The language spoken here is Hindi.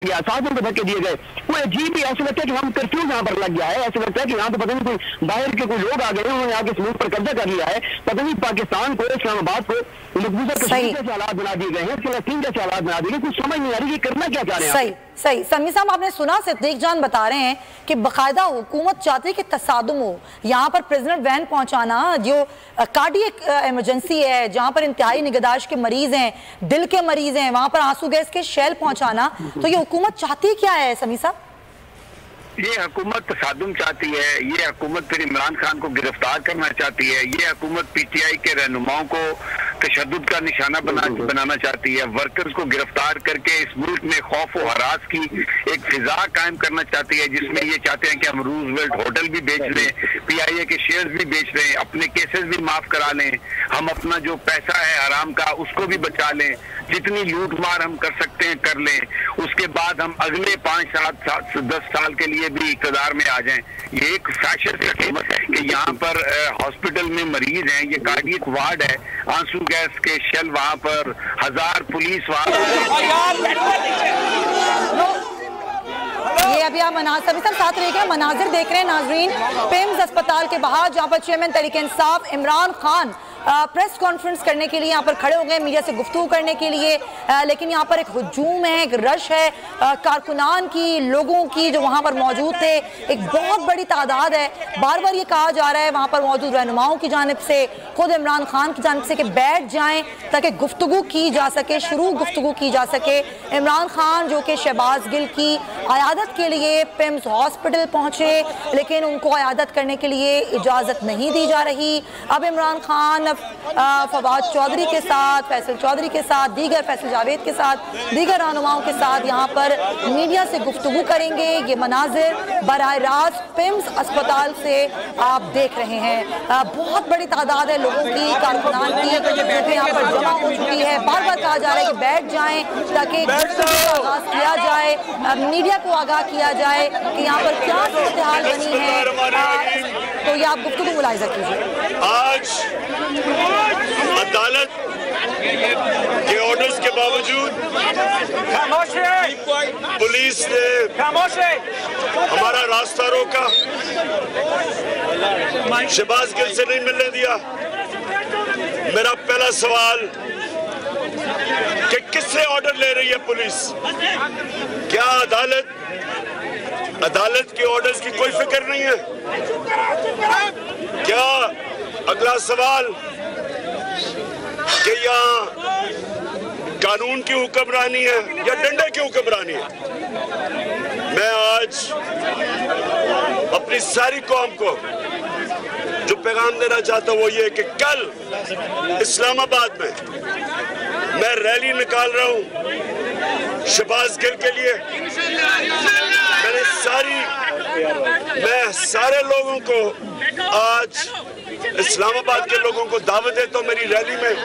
साधन को धक्के दिए गए। वो अजीब ही ऐसा लगता है कि हम कर्फ्यू यहाँ पर लग गया है। ऐसा लगता है कि यहाँ तो पता नहीं कोई बाहर के कोई लोग आ गए हैं, उन्होंने आके मुल्क पर कब्जा कर लिया है। पता नहीं पाकिस्तान को, इस्लामाबाद को मकबूजा कश्मीर जैसे हालात बना दिए गए हैं, फिलिस्तीन जैसे हालात बना दिए गए। कुछ समझ नहीं आ रही कि करना क्या चाह रहे हैं। सही समी साहब, आपने सुना सिद्दीक जान बता रहे हैं कि बाकायदा हुकूमत चाहती है कि तसादुम हो। यहाँ पर प्रिजनर वैन पहुँचाना, जो कार्डियक इमरजेंसी है, जहाँ पर इंतहाई निगहदाश्त के मरीज हैं, दिल के मरीज हैं, वहाँ पर आंसू गैस के शेल पहुँचाना, तो ये हुकूमत चाहती क्या है समी साहब? ये हुकूमत तसादुम चाहती है, ये हुकूमत फिर इमरान खान को गिरफ्तार करना चाहती है, ये हुकूमत पीटीआई के रहनुमाओं को तशद्दुद का निशाना बनाना चाहती है, वर्कर्स को गिरफ्तार करके इस मुल्क में खौफ और हरास की एक फिजा कायम करना चाहती है, जिसमें ये चाहते हैं कि हम रूजवेल्ट होटल भी बेच लें, पीआईए के शेयर्स भी बेच लें, अपने केसेस भी माफ करा लें, हम अपना जो पैसा है हराम का उसको भी बचा लें, जितनी लूट मार हम कर सकते हैं कर लें, उसके बाद हम अगले 5-7-10 साल के लिए भी इक़्तिदार में आ जाएं। ये एक फैशन है कि यहाँ पर हॉस्पिटल में मरीज हैं, ये कार्डियक वार्ड है, आंसू गैस के शेल वहाँ पर, 1000 पुलिस वहाँ पर। ये अभी आप सभी सब साथ रह गए मनाजिर देख रहे हैं नाजरीन, पिम्स अस्पताल के बाहर, जहाँ पर chairman Tehreek Insaf Imran Khan press conference करने के लिए यहाँ पर खड़े हो गए, मीडिया से गुफ्तगू करने के लिए। लेकिन यहाँ पर एक हुजूम है, एक रश है कारकुनान की, लोगों की जो वहाँ पर मौजूद थे। एक बहुत बड़ी तादाद है। बार बार ये कहा जा रहा है वहाँ पर मौजूद रहनुमाओं की जानिब से, खुद इमरान खान की जानिब से कि बैठ जाएं ताकि गुफ्तगू की जा सके, शुरू गुफ्तगू की जा सके। इमरान खान जो कि शहबाज गिल की अयादत के लिए पिम्स हॉस्पिटल पहुँचे, लेकिन उनको अयादत करने के लिए इजाज़त नहीं दी जा रही। अब इमरान खान फवाद चौधरी के साथ, फैसल चौधरी के साथ, दीगर फैसल जावेद के साथ, दीगर रहनुमाओं के साथ यहाँ पर मीडिया से गुफ्तगू करेंगे। ये मनाजिर बराह रास्त पिम्स अस्पताल से आप देख रहे हैं। बहुत बड़ी तादाद है लोगों की, कारकुनान की, जो यहाँ पर जमा हो चुकी है। बार बार कहा जा रहा है कि बैठ जाएं ताकि गुफ्तगू का आगाज किया जाए, मीडिया को आगाह किया जाए कि यहाँ पर क्या सूरत हाल बनी है। तो ये आप गुफ्तगू मुलाहिजा कीजिए। आज अदालत के ऑर्डर्स के बावजूद पुलिस ने हमारा रास्ता रोका, शहबाज गिल से नहीं मिलने दिया। मेरा पहला सवाल कि किससे ऑर्डर ले रही है पुलिस? क्या अदालत के ऑर्डर्स की कोई फिक्र नहीं है? क्या अगला सवाल कि यहाँ कानून की हुक्मरानी है या डंडे की हुक्मरानी है? मैं आज अपनी सारी कौम को जो पैगाम देना चाहता हूँ वो ये कि कल इस्लामाबाद में मैं रैली निकाल रहा हूँ शहबाज गिल के लिए। मैं सारे लोगों को आज इस्लामाबाद के लोगों को दावत देता हूँ मेरी रैली में